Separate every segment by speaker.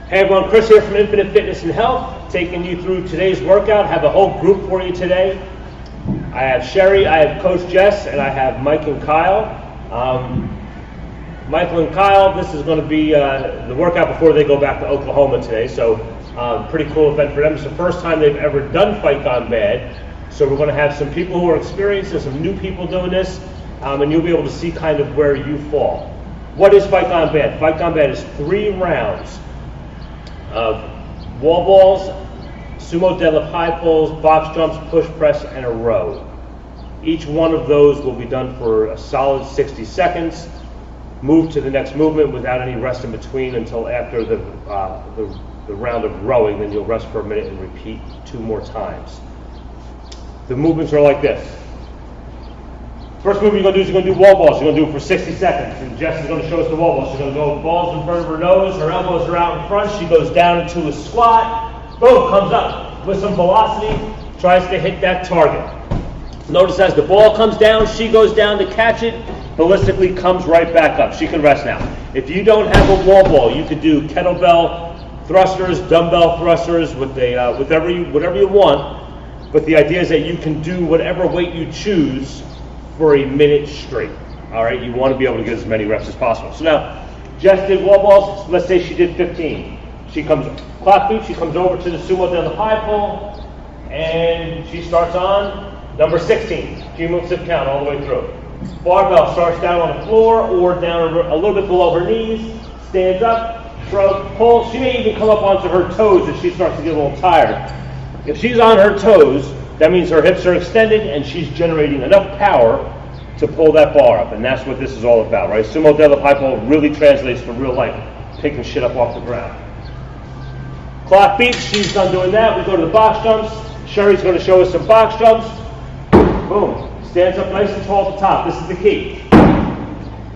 Speaker 1: Hey everyone, Chris here from Infinite Fitness and Health, taking you through today's workout. I have a whole group for you today. I have Sherry, I have Coach Jess, and I have Mike and Kyle. Michael and Kyle, this is going to be the workout before they go back to Oklahoma today, so pretty cool event for them. It's the first time they've ever done Fight Gone Bad, so we're going to have some people who are experienced and some new people doing this, and you'll be able to see kind of where you fall. What is Fight Gone Bad? Fight Gone Bad is 3 rounds of wall balls, sumo deadlift, high pulls, box jumps, push press, and a row. Each one of those will be done for a solid 60 seconds. Move to the next movement without any rest in between until after the round of rowing. Then you'll rest for a minute and repeat 2 more times. The movements are like this. First movement you're going to do is you're going to do wall balls. You're going to do it for 60 seconds. And Jess is going to show us the wall balls. She's going to go balls in front of her nose. Her elbows are out in front. She goes down into a squat. Boom, comes up with some velocity. Tries to hit that target. Notice as the ball comes down, she goes down to catch it. Ballistically comes right back up. She can rest now. If you don't have a wall ball, you could do kettlebell thrusters, dumbbell thrusters with whatever you want. But the idea is that you can do whatever weight you choose for a minute straight. All right, you want to be able to get as many reps as possible. So now, Jess did wall balls. Let's say she did 15. She comes clock beat. She comes over to the sumo down the high pull, and she starts on number 16. Cumulative count all the way through. Barbell starts down on the floor or down a little bit below her knees. Stands up, shrug, pull. She may even come up onto her toes if she starts to get a little tired. If she's on her toes, that means her hips are extended and she's generating enough power to pull that bar up, and that's what this is all about, right? Sumo deadlift high pull really translates to real life, picking shit up off the ground. Clock beats, she's done doing that. We go to the box jumps. Sherry's going to show us some box jumps. Boom, stands up nice and tall at the top. This is the key.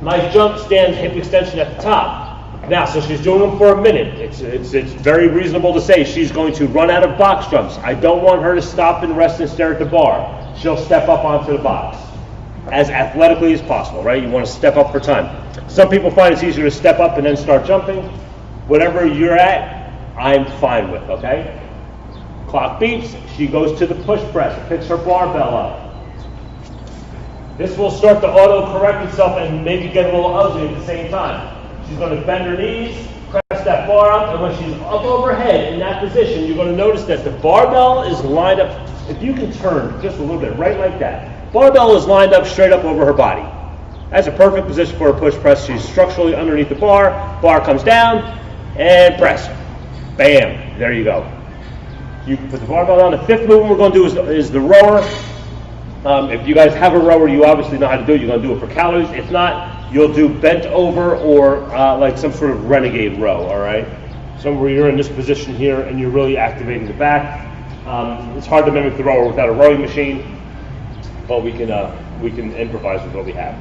Speaker 1: Nice jump, stands hip extension at the top. Now, so she's doing them for a minute. It's very reasonable to say she's going to run out of box jumps. I don't want her to stop and rest and stare at the bar. She'll step up onto the box as athletically as possible, right? You want to step up for time. Some people find it's easier to step up and then start jumping. Whatever you're at, I'm fine with, okay? Clock beeps. She goes to the push press, picks her barbell up. This will start to auto-correct itself and maybe get a little ugly at the same time. She's going to bend her knees, press that bar up, and when she's up overhead in that position, you're going to notice that the barbell is lined up. If you can turn just a little bit, right like that, barbell is lined up straight up over her body. That's a perfect position for a push press. She's structurally underneath the bar comes down, and press. Bam, there you go. You can put the barbell down. The 5th movement we're going to do is the rower. If you guys have a rower, you obviously know how to do it. You're going to do it for calories. If not, you'll do bent over or like some sort of renegade row, all right? Somewhere you're in this position here and you're really activating the back. It's hard to mimic the rower without a rowing machine, but we can improvise with what we have.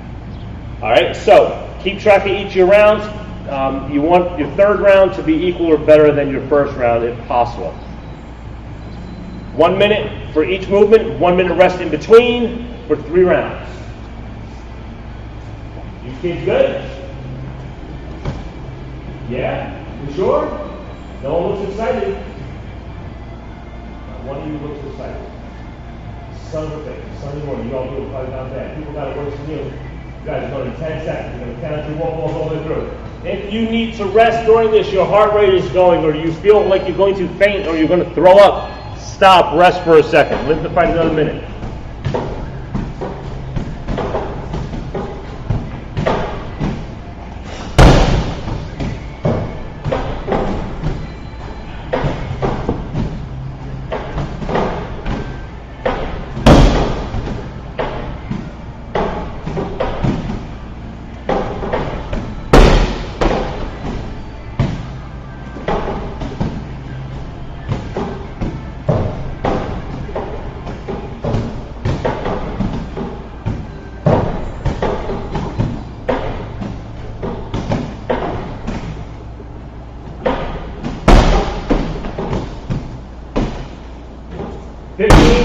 Speaker 1: All right, so keep track of each of your rounds. You want your 3rd round to be equal or better than your 1st round if possible. 1 minute for each movement, 1 minute rest in between for 3 rounds. You kids good? Yeah? You sure? No one looks excited. Not one of you looks excited. Son of a bitch. Sunday morning, you all do it Fight Gone Bad. People got it worse than you. You guys are going to 10 seconds. You're going to count your wall balls all the way through. If you need to rest during this, your heart rate is going, or you feel like you're going to faint, or you're going to throw up, stop, rest for a second. Live the fight another minute.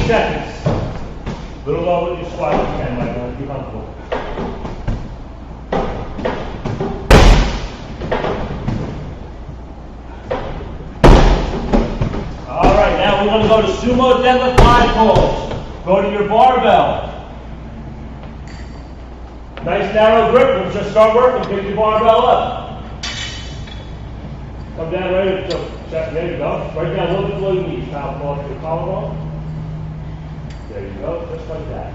Speaker 1: Seconds. A little lower with your squat if you can, Michael, if you're comfortable. now we're going to go to sumo deadlift 5 pulls. Go to your barbell. Nice narrow grip. Let's just start working. Pick your barbell up. Come down ready to check. There you go. Right down a little bit below your knees. Now pull up your collarbone. There you go. Just like that.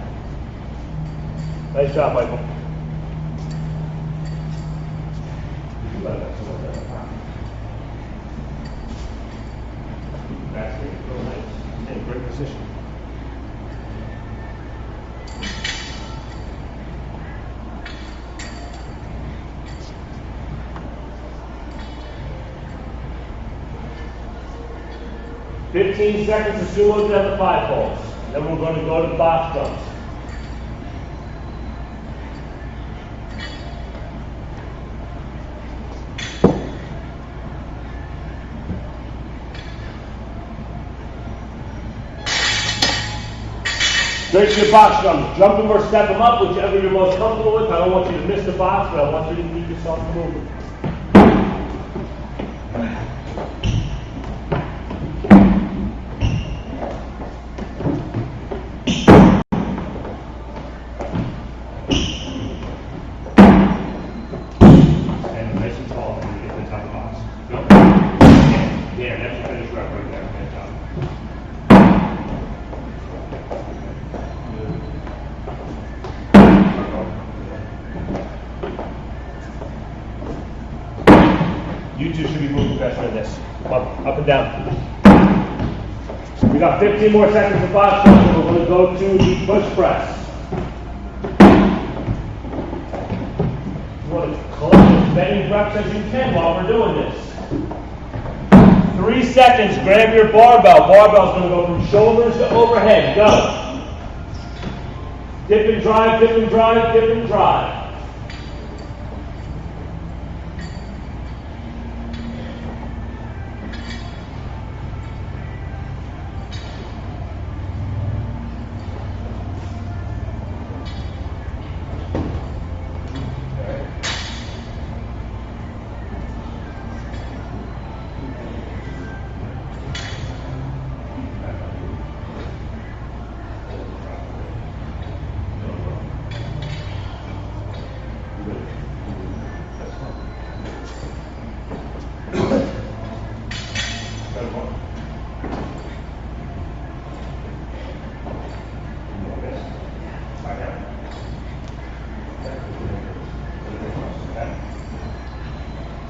Speaker 1: Nice job, Michael. That's it. Real nice. In great position. "15 seconds of sumo deadlift 5 pulls. Then we're going to go to box jumps. Straight to your box jumps. Jump them or step them up, whichever you're most comfortable with. I don't want you to miss the box, but I want you to keep yourself moving. And nice and tall when you get to the top of the box. Go. Yeah, that's your finish rep right there. Good job. You two should be moving faster than this. Up and down. We got 15 more seconds of box jumps, and we're going to go to the push press. You want to collect as many reps as you can while we're doing this. 3 seconds, grab your barbell. Barbell's going to go from shoulders to overhead. Go. Dip and drive, dip and drive, dip and drive.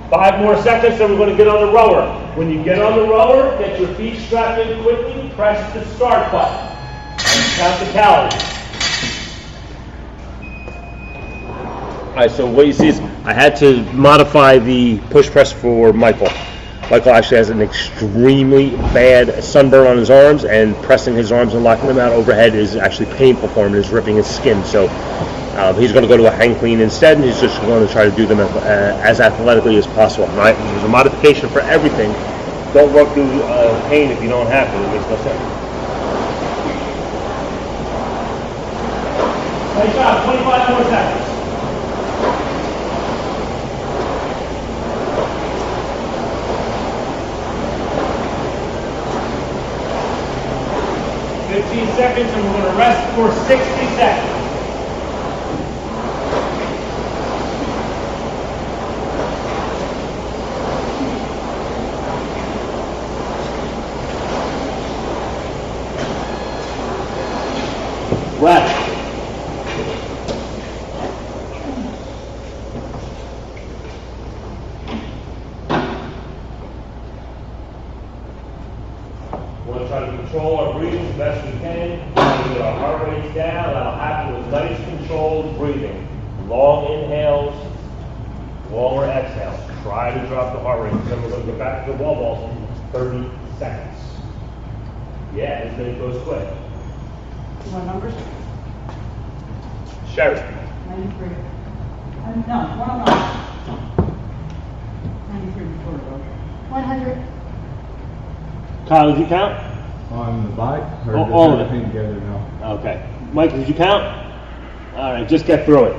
Speaker 1: Five more seconds, then we're going to get on the rower. When you get on the rower, get your feet strapped in quickly, press the start button, and count the calories. All right, so what you see is I had to modify the push press for Michael. Michael actually has an extremely bad sunburn on his arms, and pressing his arms and locking them out overhead is actually painful for him. It is ripping his skin. So he's going to go to a hang clean instead, and he's just going to try to do them as athletically as possible. Right? There's a modification for everything. Don't work through pain if you don't have to. It makes no sense. Nice job. 25 more seconds. Seconds, and we're going to rest for 60 seconds. Rest. We're going to try to control our breathing as best we can. Get our heart rates down. That'll happen with nice controlled breathing. Long inhales, longer exhales. Try to drop the heart rate. Then we're going to go back to the wall balls in 30 seconds. Yeah, this minute goes quick.
Speaker 2: What numbers?
Speaker 1: Sherry.
Speaker 2: 93. No, 93 before. 100.
Speaker 1: Kyle, did you count?
Speaker 3: On the bike? Or
Speaker 1: Oh, all of it.
Speaker 3: everything together now?
Speaker 1: Okay. Mike, did you count? All right, just get through it.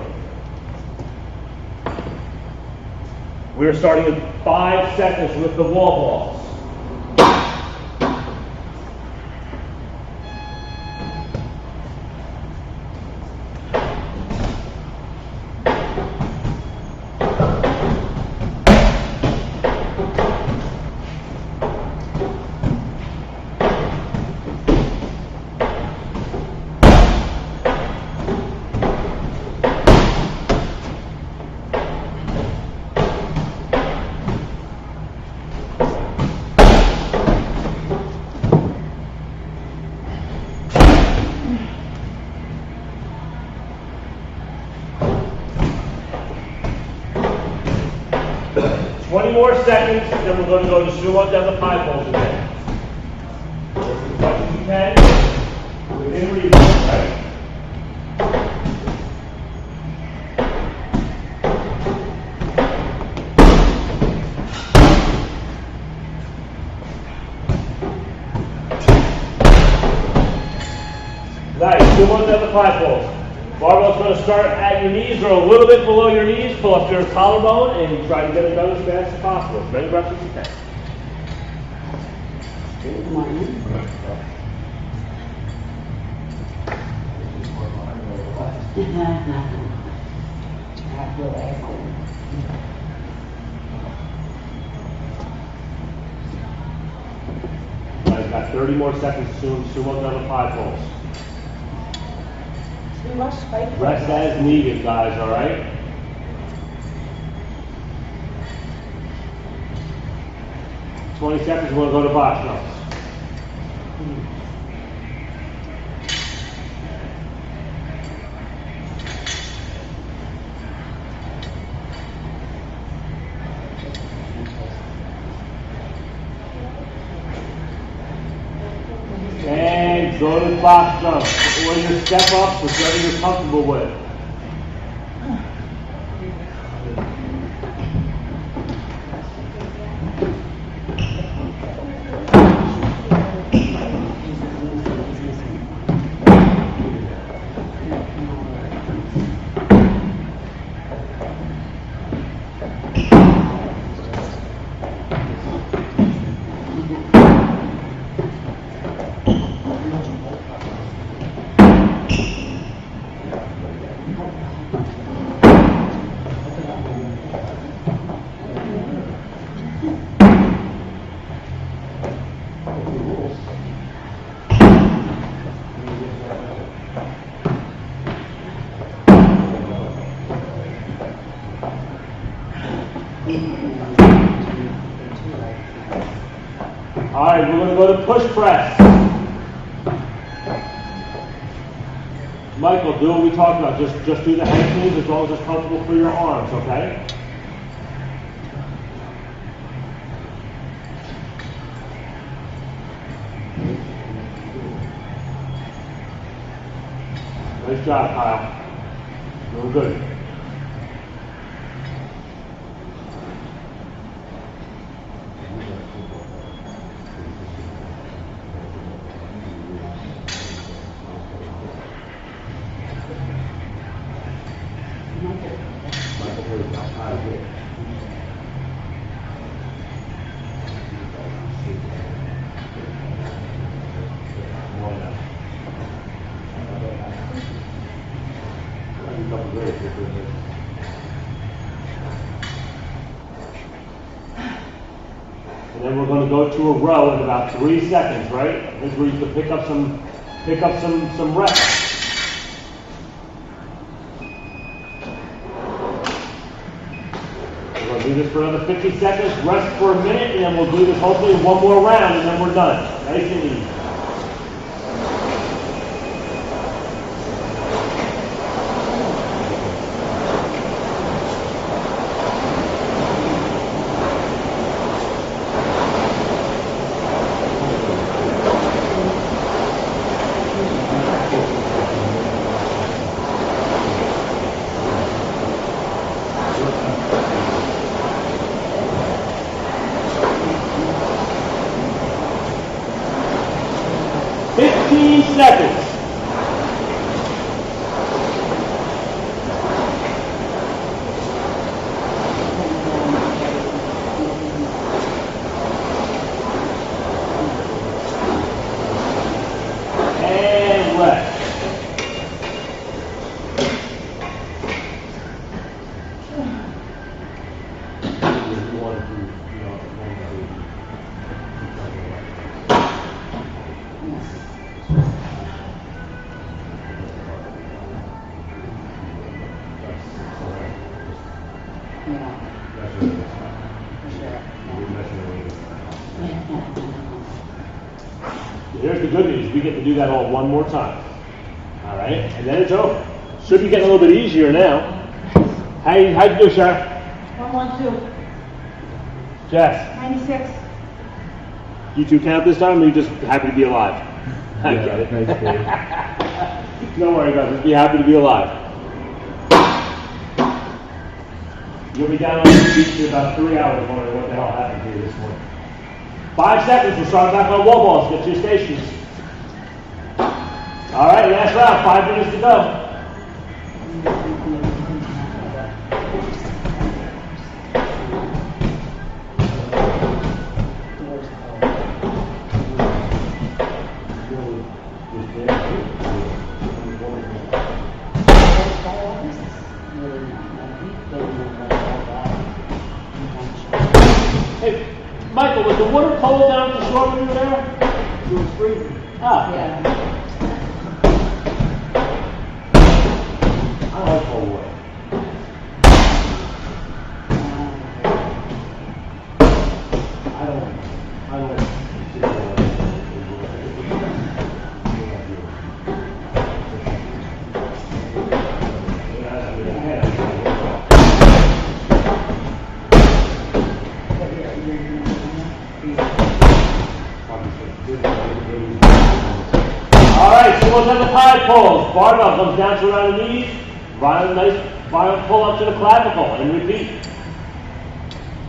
Speaker 1: We're starting at 5 seconds with the wall balls. seconds, then we're going to go to sumo down the pie poles again. As much as you can, within reason, right? Nice, sumo down the pie poles. Barbell's going to start at your knees or a little bit below your knees. Pull up your collarbone and try to get it done as fast as possible. As many reps as you can.
Speaker 4: Good morning.
Speaker 1: I've got 30 more seconds soon. Sumo down the pie poles. Rest as needed, guys, all right? "20 seconds, we're going to go to box jumps. And go to box jumps. Or your step ups, whichever you're comfortable with. All right, we're going to go to push press. Michael, do what we talked about. Just do the hand moves as long as it's comfortable for your arms, okay? Nice job, Kyle. Doing good. And then we're going to go to a row in about 3 seconds, right? This is where you can pick up some reps. We're going to do this for another 50 seconds, rest for a minute, and then we'll do this hopefully one more round, and then we're done. Nice and easy. Seconds. And rest. Here's the good news, we get to do that all one more time. All right, and then it's over. Should be getting a little bit easier now. How'd you do, Shara?
Speaker 2: 1, 1, 2.
Speaker 1: Jess,
Speaker 2: 96.
Speaker 1: you two count this time, or are you just happy to be alive? I get it.
Speaker 3: Thanks, Dave.
Speaker 1: Don't worry about it, just be happy to be alive. You'll be down on the beach in about 3 hours wondering what the hell happened here this morning. 5 seconds, we're starting back on wall balls, get to your stations. All right, last round, 5 minutes to go. Hey, Michael, was the water cold down at the shore when you were there? It was freezing. Ah,
Speaker 2: Yeah.
Speaker 1: I like cold water. I don't. All right, so what's on the pie pulls? Barbell comes down to around the knees. Violent pull up to the clavicle, and repeat.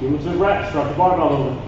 Speaker 1: Give them some reps. Start the barbell movement.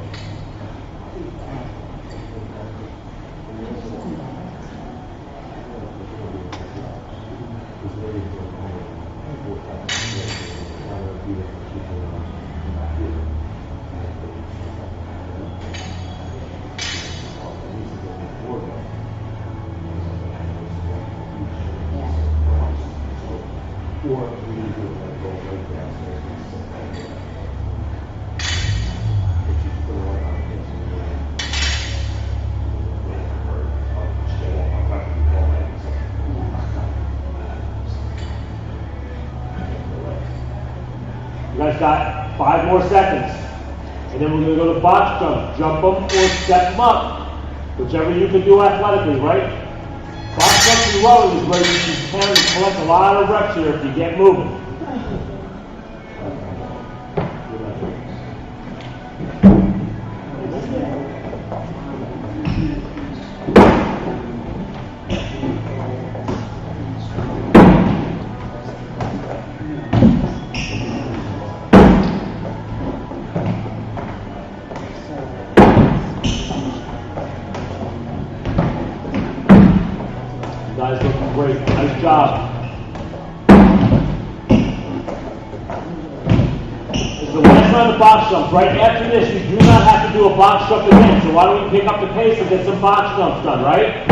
Speaker 1: You guys got 5 more seconds. And then we're going to go to box jump. Jump them or step them up. Whichever you can do athletically, right? Box jump and rowing is where you can collect a lot of reps here if you get moving. Guys looking great. Nice job. This is the last round of box jumps. Right after this, you do not have to do a box jump again. So why don't we pick up the pace and get some box jumps done, right?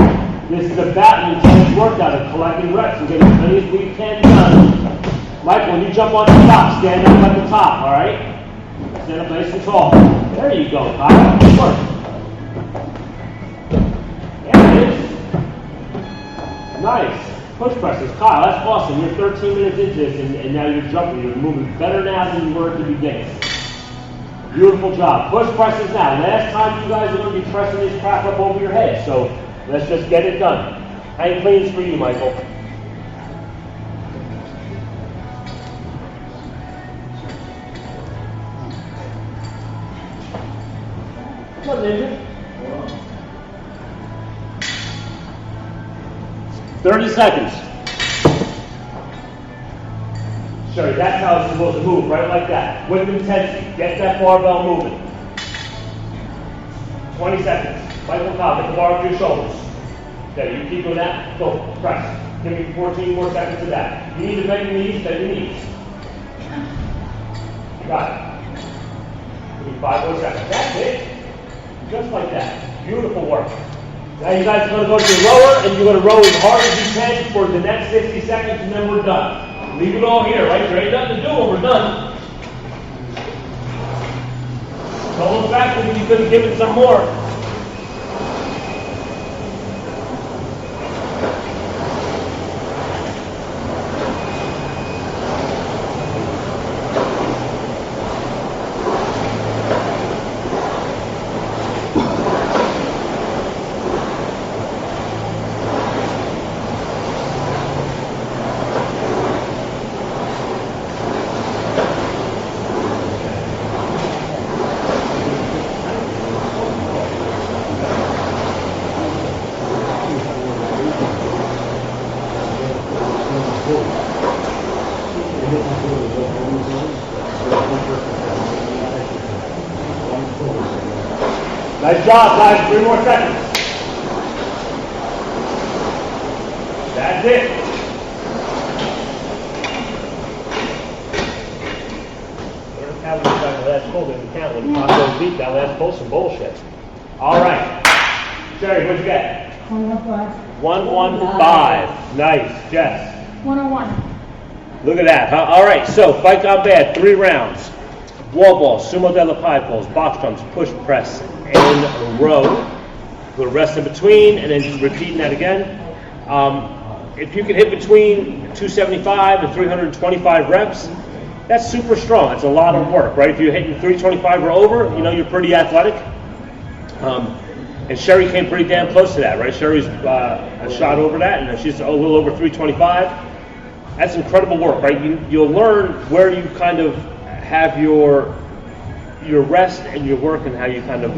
Speaker 1: This is a battle intense workout of collecting reps and getting as many as we can done. Mike, when you jump on the top, stand up at the top, all right? Stand up nice and tall. There you go, Kyle. Good work. There it is. Nice. Push presses. Kyle, that's awesome. You're 13 minutes into this and now you're jumping. You're moving better now than you were at the beginning. Beautiful job. Push presses now. Last time you guys are going to be pressing this crap up over your head. So let's just get it done. Hang cleans for you, Michael. Come on, Ninja. 30 seconds. Sherry, that's how it's supposed to move, right like that. With intensity. Get that barbell moving. 20 seconds. Michael Cobb, get the bar to your shoulders. Okay, you keep doing that. Go, press. Give me 14 more seconds of that. You need to bend your knees, bend your knees. You got it. Give me 5 more seconds. That's it. Just like that. Beautiful work. Now you guys are going to go to your rower and you're going to row as hard as you can for the next 60 seconds and then we're done. Leave it all here, right? There ain't nothing to do when we're done. Don't look back when you could have given some more. Nice job, guys. 3 more seconds. That's it. That's full, then we count when the clock goes beat. Now that's full, some bullshit. All right. Sherry, what'd you get?
Speaker 2: 105.
Speaker 1: 115. Nice. Jess.
Speaker 2: 101.
Speaker 1: Look at that, huh? All right, so fight gone bad, 3 rounds. Wall balls, sumo de la pie pulls, box jumps, push press in a row. Put a rest in between, and then just repeating that again. If you can hit between 275 and 325 reps, that's super strong. It's a lot of work, right? If you're hitting 325 or over, you know you're pretty athletic. And Sherry came pretty damn close to that, right? Sherry's a shot over that, and she's a little over 325. That's incredible work, right? You'll learn where you kind of have your rest and your work and how you kind of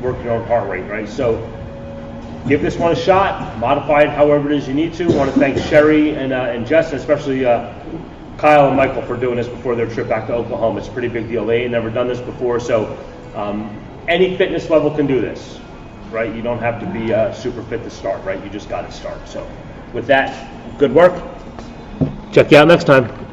Speaker 1: work your own heart rate, right? So give this one a shot, modify it however it is you need to. I want to thank Sherry and Jess, and especially Kyle and Michael for doing this before their trip back to Oklahoma. It's a pretty big deal. They ain't never done this before, so any fitness level can do this, right? You don't have to be super fit to start, right? You just got to start. So with that, good work. Check you out next time.